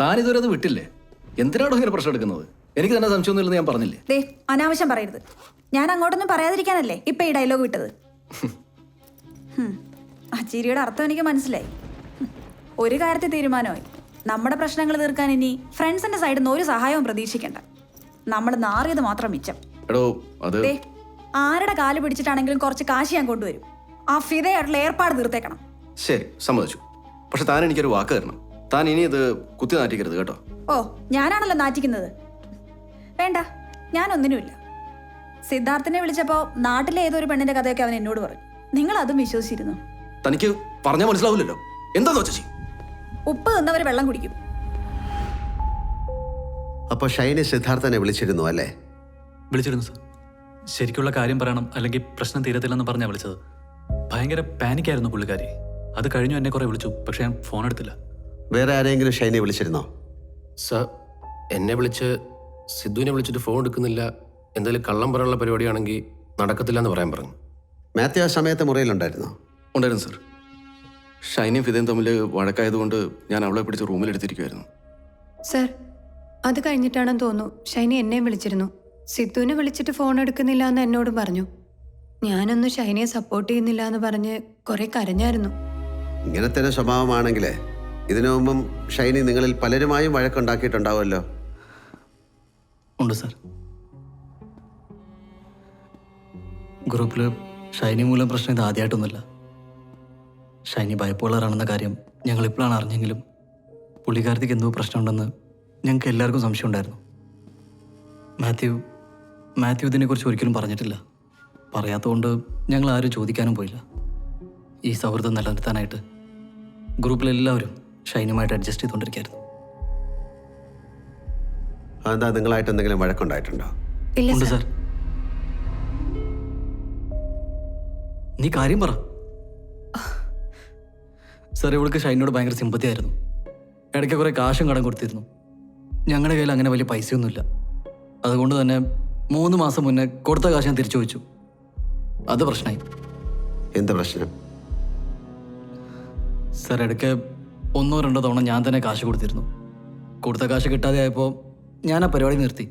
താനിതുവരെ അത് വിട്ടില്ലേ? എന്തിനാണോ ഇങ്ങനെ പ്രശ്നം എടുക്കുന്നത്? എനിക്ക് തന്നെ സംശയമൊന്നുമില്ലെന്ന് ഞാൻ പറഞ്ഞില്ലേ? ദേ, അനാവശ്യം പറയരുത്. ഞാൻ അങ്ങോട്ടൊന്നും പറയാതിരിക്കാനല്ലേ ഇപ്പൊ ഈ ഡയലോഗ് വിട്ടത്. ആ ചിരിയുടെ അർത്ഥം എനിക്ക് മനസ്സിലായി. ഒരു കാര്യത്തിൽ തീരുമാനമായി. നമ്മുടെ പ്രശ്നങ്ങൾ തീർക്കാൻ ഇനി ഫ്രണ്ട്സിന്റെ സൈഡിൽ നിന്ന് ഒരു സഹായവും പ്രതീക്ഷിക്കണ്ട. നമ്മൾ നാറിയത് മാത്രം മിച്ചം. എടോ അത് ദേ, ആരുടെ കാല് പിടിച്ചിട്ടാണെങ്കിലും കുറച്ച് കാശ് ഞാൻ കൊണ്ടുവരും. ആ ഫിദയായിട്ടുള്ള ഏർപ്പാട് തീർത്തേക്കണം. ശരി, സമ്മതിച്ചു. പക്ഷെ താൻ എനിക്കൊരു വാക്ക് തരണം. താൻ ഇനി ഇത് കുത്തി നാറ്റിക്കരുത് കേട്ടോ. ഓ, ഞാനാണല്ലോ നാറ്റിക്കുന്നത്. വേണ്ട, ഞാനൊന്നിനുമില്ല. സിദ്ധാർത്ഥിനെ വിളിച്ചപ്പോ നാട്ടിലെ ഏതൊരു പെണ്ണിന്റെ കഥയൊക്കെ അവൻ എന്നോട് പറഞ്ഞു. നിങ്ങൾ അതും വിശ്വസിച്ചിരുന്നു. തനിക്ക് പറഞ്ഞാൽ മനസ്സിലാവില്ലല്ലോ. എന്താന്ന് വെച്ചാ ഉപ്പ് തിന്നവർ വെള്ളം കുടിക്കും. അപ്പോൾ ഷൈനി സിദ്ധാർത്ഥനെ വിളിച്ചിരുന്നു അല്ലേ? വിളിച്ചിരുന്നു സർ. ശരിക്കുള്ള കാര്യം പറയണം, അല്ലെങ്കിൽ പ്രശ്നം തീരത്തില്ലെന്ന് പറഞ്ഞാൽ വിളിച്ചത്. ഭയങ്കര പാനിക്കായിരുന്നു പുള്ളിക്കാരി. അത് കഴിഞ്ഞു എന്നെ കുറെ വിളിച്ചു, പക്ഷെ ഞാൻ ഫോൺ എടുത്തില്ല. വേറെ ആരെങ്കിലും ഷൈനിയെ വിളിച്ചിരുന്നോ? സർ, എന്നെ വിളിച്ച് സിദ്ധുവിനെ വിളിച്ചിട്ട് ഫോൺ എടുക്കുന്നില്ല, എന്തെങ്കിലും കള്ളം പറയാനുള്ള പരിപാടിയാണെങ്കിൽ നടക്കത്തില്ല എന്ന് പറയാൻ പറഞ്ഞു. മാത്യു ആ സമയത്ത് മുറിയിലുണ്ടായിരുന്നോ? ഉണ്ടായിരുന്നു സർ. ഷൈനിയും ഫിദയും തമ്മിൽ വഴക്കായതുകൊണ്ട് ഞാൻ അവളെ പിടിച്ച് റൂമിലെടുത്തിരിക്കുമായിരുന്നു. സർ, അത് കഴിഞ്ഞിട്ടാണെന്ന് തോന്നുന്നു ഷൈനി എന്നെയും വിളിച്ചിരുന്നു. സിദ്ധുവിനെ വിളിച്ചിട്ട് ഫോൺ എടുക്കുന്നില്ല എന്ന് എന്നോടും പറഞ്ഞു. ഞാനൊന്നും ഷൈനിയെ സപ്പോർട്ട് ചെയ്യുന്നില്ല എന്ന് പറഞ്ഞ് കുറെ കരഞ്ഞായിരുന്നു. ഇങ്ങനത്തെ ഒരു സ്വഭാവമാണെങ്കിൽ ഇതിനു മുമ്പും ഷൈനി നിങ്ങളിൽ പലരുമായും വഴക്കുണ്ടാക്കിയിട്ടുണ്ടാവുമല്ലോ. ഉണ്ട് സർ. ഗ്രൂപ്പിൽ ഷൈനി മൂലം പ്രശ്നം ഇത് ആദ്യമായിട്ടൊന്നുമില്ല. ഷൈനി ബൈപ്പോളറാണെന്ന കാര്യം ഞങ്ങൾ ഇപ്പോഴാണ് അറിഞ്ഞെങ്കിലും പുള്ളിക്കാരത്തേക്ക് എന്തോ പ്രശ്നമുണ്ടെന്ന് ഞങ്ങൾക്ക് എല്ലാവർക്കും സംശയം ഉണ്ടായിരുന്നു. മാത്യു ഇതിനെക്കുറിച്ച് ഒരിക്കലും പറഞ്ഞിട്ടില്ല. പറയാത്തതുകൊണ്ട് ഞങ്ങൾ ആരും ചോദിക്കാനും പോയില്ല. ഈ സൗഹൃദം നിലനിർത്താനായിട്ട് ഗ്രൂപ്പിലെല്ലാവരും ഷൈനുമായിട്ട് അഡ്ജസ്റ്റ് ചെയ്തുകൊണ്ടിരിക്കുകയായിരുന്നു. അതെന്താ, നിങ്ങളായിട്ട് എന്തെങ്കിലും വഴക്കുണ്ടായിട്ടുണ്ടോ? ഇല്ല ഉണ്ട് സർ. സർ. നീ കാര്യം പറ സാർ. ഇവൾക്ക് ഷൈനോട് ഭയങ്കര സിമ്പത്തി ആയിരുന്നു. ഇടയ്ക്ക് കുറേ കാശും കടം കൊടുത്തിരുന്നു. ഞങ്ങളുടെ കയ്യിൽ അങ്ങനെ വലിയ പൈസയൊന്നുമില്ല. അതുകൊണ്ട് തന്നെ 3 മാസം മുന്നേ കൊടുത്ത കാശ് ഞാൻ തിരിച്ചു വെച്ചു. അത് പ്രശ്നമായി. എന്ത് പ്രശ്നം? സാർ, ഇടയ്ക്ക് 1-2 തവണ ഞാൻ തന്നെ കാശ് കൊടുത്തിരുന്നു. കൊടുത്ത കാശ് കിട്ടാതെ ആയപ്പോൾ ഞാൻ ആ പരിപാടി നിർത്തി.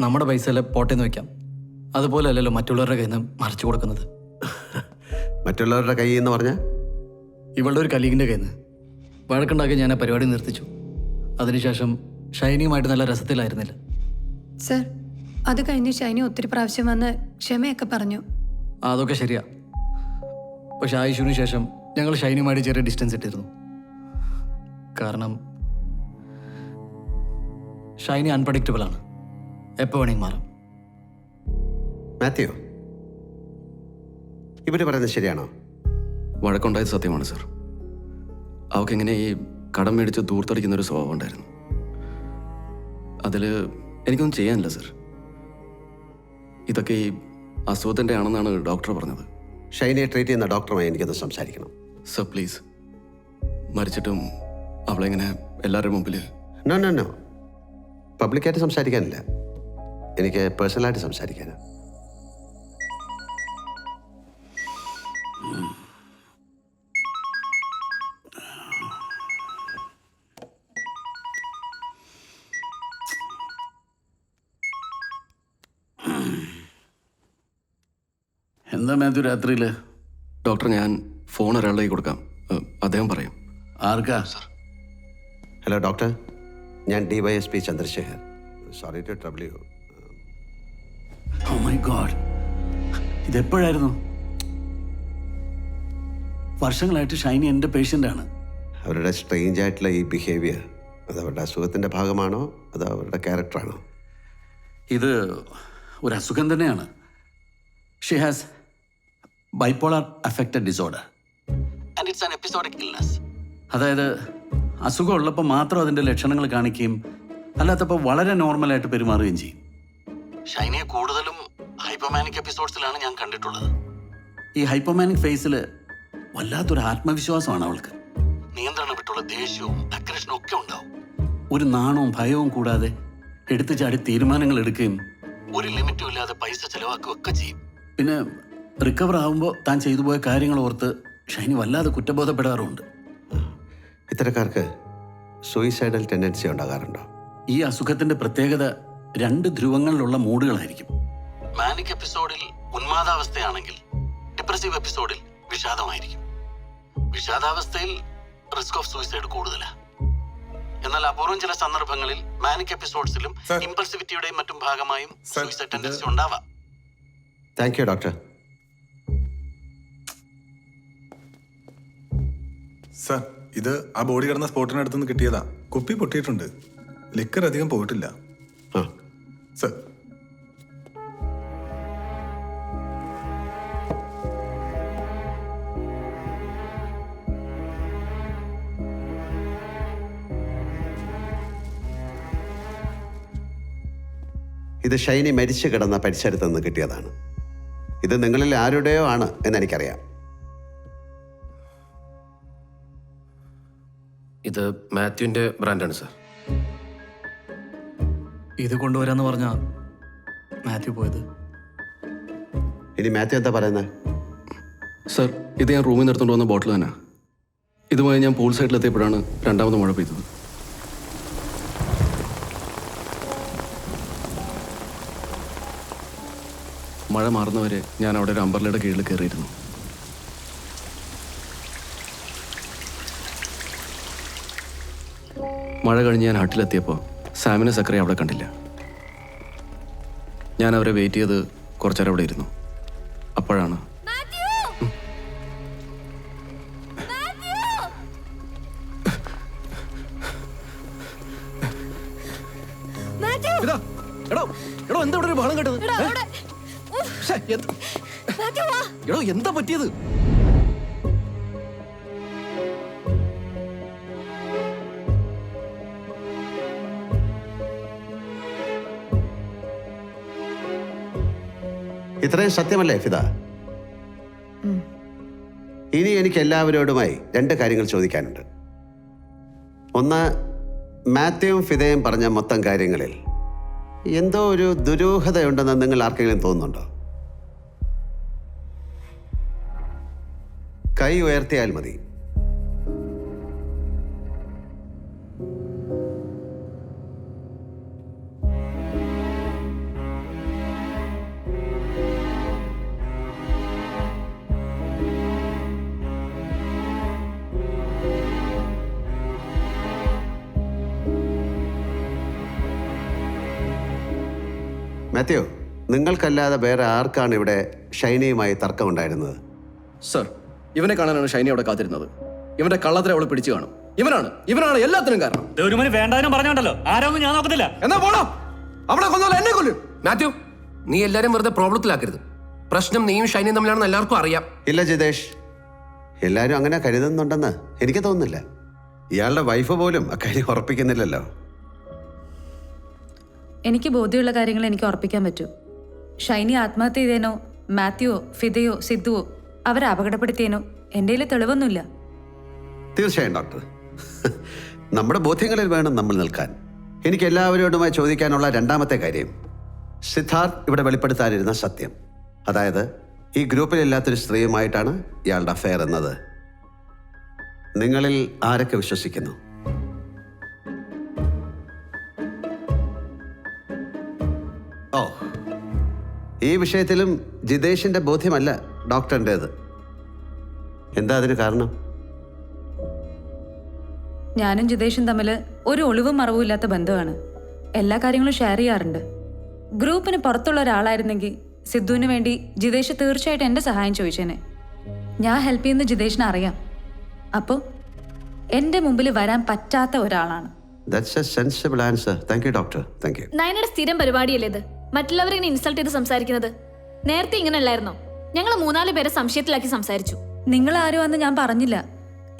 നമ്മുടെ പൈസയല്ലേ പോട്ടേന്ന് വയ്ക്കാം, അതുപോലെ അല്ലല്ലോ മറ്റുള്ളവരുടെ കയ്യിൽ നിന്ന് മറിച്ചു കൊടുക്കുന്നത്. മറ്റുള്ളവരുടെ കയ്യിൽ എന്ന് പറഞ്ഞാൽ? ഇവളുടെ ഒരു കലീഗിൻ്റെ കയ്യിൽ നിന്ന് വഴക്കുണ്ടാക്കി ഞാൻ ആ പരിപാടി നിർത്തിച്ചു. അതിനുശേഷം ഷൈനിയുമായിട്ട് നല്ല രസത്തിലായിരുന്നില്ല. സർ, അത് കഴിഞ്ഞ് ഷൈനി ഒത്തിരി പ്രാവശ്യം വന്ന് ക്ഷമയൊക്കെ പറഞ്ഞു. അതൊക്കെ ശരിയാ. പക്ഷെ ആ ഇഷ്യൂവിന് ശേഷം ഞങ്ങൾ ഷൈനിയുമായിട്ട് ചെറിയ ഡിസ്റ്റൻസ് ഇട്ടിരുന്നു. കാരണം ഷൈനി അൺപ്രഡിക്റ്റബിൾ ആണ്. എപ്പോൾ വേണമെങ്കിൽ മാറും. മാത്യു, ഇവര് പറയുന്നത് ശരിയാണോ? വഴക്കുണ്ടായത് സത്യമാണ് സർ. അവൾക്കിങ്ങനെ ഈ കടം മേടിച്ച് ദൂർത്തടിക്കുന്നൊരു സ്വഭാവം ഉണ്ടായിരുന്നു. അതിൽ എനിക്കൊന്നും ചെയ്യാനില്ല സർ. ഇതൊക്കെ ഈ അസുഖത്തിൻ്റെ ആണെന്നാണ് ഡോക്ടർ പറഞ്ഞത്. ഷൈനിയെ ട്രീറ്റ് ചെയ്യുന്ന ഡോക്ടറുമായി എനിക്കൊന്ന് സംസാരിക്കണം. Sir please. മരിച്ചിട്ടും അവളെങ്ങനെ എല്ലാവരുടെ മുമ്പിൽ? നോ, പബ്ലിക്കായിട്ട് സംസാരിക്കാനില്ല, എനിക്ക് പേഴ്സണലായിട്ട് സംസാരിക്കാനാണ്. എന്താ മാത്യു രാത്രിയിൽ? ഡോക്ടർ, ഞാൻ ഫോൺ ഒരാളുടെ കൊടുക്കാം, അദ്ദേഹം പറയും. ആർക്കാ? ഹലോ ഡോക്ടർ, ഞാൻ DYSP Chandrasekhar. Sorry to trouble you. Oh my god, ഇതെപ്പോഴായിരുന്നു? വർഷങ്ങളായിട്ട് ഷൈനി എൻ്റെ പേഷ്യൻ്റാണ്. അവരുടെ സ്ട്രേഞ്ച് ആയിട്ടുള്ള ഈ ബിഹേവിയർ, അത് അവരുടെ അസുഖത്തിൻ്റെ ഭാഗമാണോ അതോ അവരുടെ ക്യാരക്ടറാണോ? ഇത് ഒരു അസുഖം തന്നെയാണ്. She has bipolar affected disorder and it's an episodic illness. അതായത് അസുഖം ഉള്ളപ്പോൾ മാത്രം അതിൻ്റെ ലക്ഷണങ്ങൾ കാണിക്കുകയും അല്ലാത്തപ്പോൾ വളരെ നോർമലായിട്ട് പെരുമാറുകയും ചെയ്യും. ഷൈനിയെ കൂടുതലും ഹൈപ്പോമാനിക് എപ്പിസോഡ്സിലാണ് ഞാൻ കണ്ടിട്ടുള്ളത്. ഈ ഹൈപ്പോമാനിക് ഫേസിൽ വല്ലാത്തൊരു ആത്മവിശ്വാസമാണ് അവൾക്ക്. നിയന്ത്രണം വിട്ടുള്ള ദേഷ്യവും അഗ്രഷനും ഒക്കെ ഉണ്ടാവും. ഒരു നാണവും ഭയവും കൂടാതെ എടുത്തു ചാടി തീരുമാനങ്ങൾ എടുക്കുകയും ഒരു ലിമിറ്റും ഇല്ലാതെ പൈസ ചെലവാക്കുകയൊക്കെ ചെയ്യും. പിന്നെ റിക്കവർ ആകുമ്പോൾ താൻ ചെയ്തു പോയ കാര്യങ്ങൾ ഓർത്ത് ഷൈനി വല്ലാതെ കുറ്റബോധപ്പെടാറുമുണ്ട്. ഇത്തരക്കാർക്ക് സൂയിസൈഡൽ ടെൻഡൻസി ഉണ്ടാകാറുണ്ടോ? ഈ അസുഖത്തിന്റെ പ്രത്യേകത 2 ധ്രുവങ്ങളിലുള്ള മൂഡുകളായിരിക്കും. മാനിക് എപ്പിസോഡിൽ ഉന്മാദാവസ്ഥയാണെങ്കിൽ ഡിപ്രസീവ് എപ്പിസോഡിൽ വിഷാദമായിരിക്കും. വിഷാദാവസ്ഥയിൽ റിസ്ക് ഓഫ് സൂയിസൈഡ് കൂടുതലാണ്. എന്നാൽ അപൂർവം ചില സന്ദർഭങ്ങളിൽ മാനിക് എപ്പിസോഡ്സിലും ഇമ്പൾസിവിറ്റിയുടെയും മറ്റും ഭാഗമായും സൂയിസൈഡ് ടെൻഡൻസി ഉണ്ടാവാം. Thank you doctor. സർ, ഇത് ആ ബോഡി കിടന്ന സ്പോട്ടിനടുത്ത് നിന്ന് കിട്ടിയതാ. കുപ്പി പൊട്ടിയിട്ടുണ്ട്. ലിക്കർ അധികം പോയിട്ടില്ല. ആ, സർ, ഇത് ഷൈനി മരിച്ചു കിടന്ന പരിസരത്ത് നിന്ന് കിട്ടിയതാണ്. ഇത് നിങ്ങളിൽ ആരുടെയോ ആണ് എന്നെനിക്കറിയാം. ഇത് മാത്യുവിൻ്റെ ബ്രാൻഡാണ് സർ. ഇത് കൊണ്ടുവരാന്ന് പറഞ്ഞാ മാത്യു പോയത്. ഇനി മാത്യു എന്താ പറയുന്നത്? സർ, ഇത് ഞാൻ റൂമിൽ നിന്ന് എടുത്തുകൊണ്ട് വന്ന ബോട്ടിൽ തന്നെ. ഇതുമായി ഞാൻ പൂൾ സൈഡിലെത്തിയപ്പോഴാണ് രണ്ടാമത് മഴ പെയ്തത്. മഴ മാറുന്നവരെ ഞാൻ അവിടെ ഒരു അമ്പർലയുടെ കീഴിൽ കയറിയിരുന്നു. മഴ കഴിഞ്ഞ് ഞാൻ ഹട്ടിലെത്തിയപ്പോൾ സാമിനെ സക്കറെ അവിടെ കണ്ടില്ല. ഞാൻ അവരെ വെയിറ്റ് ചെയ്ത് കുറച്ചേരം അവിടെ ഇരുന്നു. അപ്പോഴാണ് എന്താ ഇവിടെ ഒരു ബഹളം കേട്ടത്? എന്താ പറ്റിയത്? ഇത്രയും സത്യമല്ലേ ഫിദ? ഇനി എനിക്ക് എല്ലാവരോടുമായി 2 കാര്യങ്ങൾ ചോദിക്കാനുണ്ട്. ഒന്ന്, മാത്യുവും ഫിദയും പറഞ്ഞ മൊത്തം കാര്യങ്ങളിൽ എന്തോ ഒരു ദുരൂഹതയുണ്ടെന്ന് നിങ്ങൾ ആർക്കെങ്കിലും തോന്നുന്നുണ്ടോ? കൈ ഉയർത്തിയാൽ മതി. മാത്യു, നിങ്ങൾക്കല്ലാതെ വേറെ ആർക്കാണ് ഇവിടെ ഷൈനിയുമായി തർക്കമുണ്ടായിരുന്നത്? സർ, ഇവനെ കാണാനാണ് ഷൈനി അവിടെ കാത്തിരുന്നത്. ഇവന്റെ കള്ളത്തിനെ അവള് പിടിച്ചു കാണും. ഇവനാണ് എല്ലാത്തിനും കാരണം. ഗൗരിമണി വേണ്ടാനും പറഞ്ഞോണ്ടല്ലോ, ആരൊന്നും ഞാൻ നോക്കത്തില്ല. എന്നാ പോണോ? അവളെ കൊന്നോലെ എന്നെ കൊല്ലും. മാത്യു, നീ എല്ലാവരും വെറുതെ പ്രോബ്ലത്തിലാക്കരുത്. പ്രശ്നം നീയും ഷൈനിയും തമ്മിലാണെന്ന് എല്ലാവർക്കും അറിയാം. ഇല്ല ജിതേഷ്, എല്ലാവരും അങ്ങനെ കരുതുന്നുണ്ടെന്ന് എനിക്ക് തോന്നുന്നില്ല. ഇയാളുടെ വൈഫ് പോലും അക്കാര്യം ഉറപ്പിക്കുന്നില്ലല്ലോ. എനിക്ക് ബോധ്യമുള്ള കാര്യങ്ങൾ എനിക്ക് ഉറപ്പിക്കാൻ പറ്റൂ. ഷൈനി ആത്മഹത്യ ചെയ്തേനോ മാത്യുവോ ഫിദയോ സിദ്ധുവോ അവരെ അപകടപ്പെടുത്തിയേനോ എൻ്റെ കയ്യിൽ തെളിവൊന്നുമില്ല. തീർച്ചയായും ഡോക്ടർ, നമ്മുടെ ബോധ്യങ്ങളിൽ വേണം നമ്മൾ നിൽക്കാൻ. എനിക്ക് എല്ലാവരോടുമായി ചോദിക്കാനുള്ള 2ാമത്തെ കാര്യം, സിദ്ധാർത്ഥ് ഇവിടെ വെളിപ്പെടുത്താനിരുന്ന സത്യം, അതായത് ഈ ഗ്രൂപ്പിലില്ലാത്തൊരു സ്ത്രീയുമായിട്ടാണ് ഇയാളുടെ അഫെയർ എന്നത് നിങ്ങളിൽ ആരൊക്കെ വിശ്വസിക്കുന്നു? ഓ, ഈ വിഷയത്തിലും ജിതേഷിന്റെ ബോധ്യമല്ല ഡോക്ടറിൻ്റേത്. എന്താ അതിന് കാരണം? ഞാനും ജിതേഷും തമ്മിൽ ഒരു ഒളിവും മറവും ഇല്ലാത്ത ബന്ധമാണ്. എല്ലാ കാര്യങ്ങളും ഷെയർ ചെയ്യാറുണ്ട്. ഗ്രൂപ്പിന് പുറത്തുള്ള ഒരാളായിരുന്നെങ്കിൽ സിദ്ധുവിന് വേണ്ടി ജിതേഷ് തീർച്ചയായിട്ടും എൻ്റെ സഹായം ചോദിച്ചേനെ. ഞാൻ ഹെൽപ്പ് ചെയ്യുന്ന ജിതേഷിനെ അറിയാം. അപ്പോൾ എൻ്റെ മുമ്പിൽ വരാൻ പറ്റാത്ത ഒരാളാണ്. That's a sensible answer. Thank you, doctor. Thank you. നയനയുടെ സ്ഥിരം പരിപാടിയല്ലേ ഇത്? മറ്റുള്ളവരെ ഇങ്ങനെ ഇൻസൾട്ട് ചെയ്ത് സംസാരിക്കുന്നത്. നേരത്തെ ഇങ്ങനെ അല്ലായിരുന്നോ? ഞങ്ങൾ 3-4 പേരെ സംശയത്തിലാക്കി സംസാരിച്ചു. നിങ്ങൾ ആരോ ആണെന്ന് ഞാൻ പറഞ്ഞില്ല.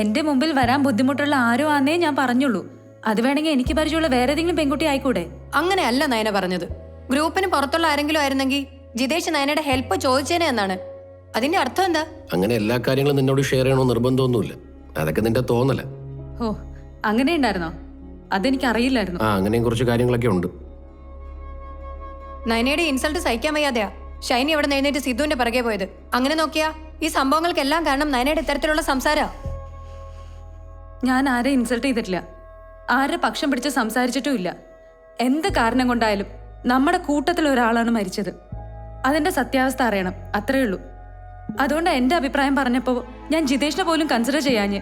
എൻ്റെ മുമ്പിൽ വരാൻ ബുദ്ധിമുട്ടുള്ള ആരോ ആന്നേ ഞാൻ പറഞ്ഞുള്ളൂ. അത് വേണമെങ്കിൽ എനിക്ക് പരിചയമുള്ള വേറെ ഏതെങ്കിലും പെൺകുട്ടി ആയിക്കൂടെ? അങ്ങനെയല്ല നയന പറഞ്ഞത്. ഗ്രൂപ്പിന് പുറത്തുള്ള ആരെങ്കിലും ആയിരുന്നെങ്കിൽ ജിതേഷ് നയനയുടെ ഹെൽപ്പ് ചോദിച്ചേനെ എന്നാണ്. അതിന്റെ അർത്ഥം എന്താ? അങ്ങനെ എല്ലാ കാര്യങ്ങളും നിന്നോട് ഷെയർ ചെയ്യണോ നിർബന്ധമൊന്നുമില്ല. അതൊക്കെ നിന്റെ തോന്നല. ഓ, അങ്ങനെ ഉണ്ടായിരുന്നോ? അതെനിക്ക് അറിയില്ലായിരുന്നു. അങ്ങനെയും കുറച്ച് കാര്യങ്ങളൊക്കെ ഉണ്ട്. നയനയുടെ ഇൻസൾട്ട് സഹിക്കാൻ വയ്യാതെയാ ഷൈനി അവിടെ എഴുന്നേറ്റ് സിദ്ധുവിന്റെ പിറകെ പോയത്. അങ്ങനെ നോക്കിയാ ഈ സംഭവങ്ങൾക്കെല്ലാം കാരണം നയനയുടെ ഇത്തരത്തിലുള്ള സംസാര. ഞാൻ ആരെ ഇൻസൾട്ട് ചെയ്തിട്ടില്ല. ആരുടെ പക്ഷം പിടിച്ച് സംസാരിച്ചിട്ടും ഇല്ല. എന്ത് കാരണം കൊണ്ടായാലും നമ്മുടെ കൂട്ടത്തിൽ ഒരാളാണ് മരിച്ചത്. അതിന്റെ സത്യാവസ്ഥ അറിയണം, അത്രേ ഉള്ളൂ. അതുകൊണ്ട് എൻ്റെ അഭിപ്രായം പറഞ്ഞപ്പോൾ ഞാൻ ജിതേഷിനെ പോലും കൺസിഡർ ചെയ്യാഞ്ഞ്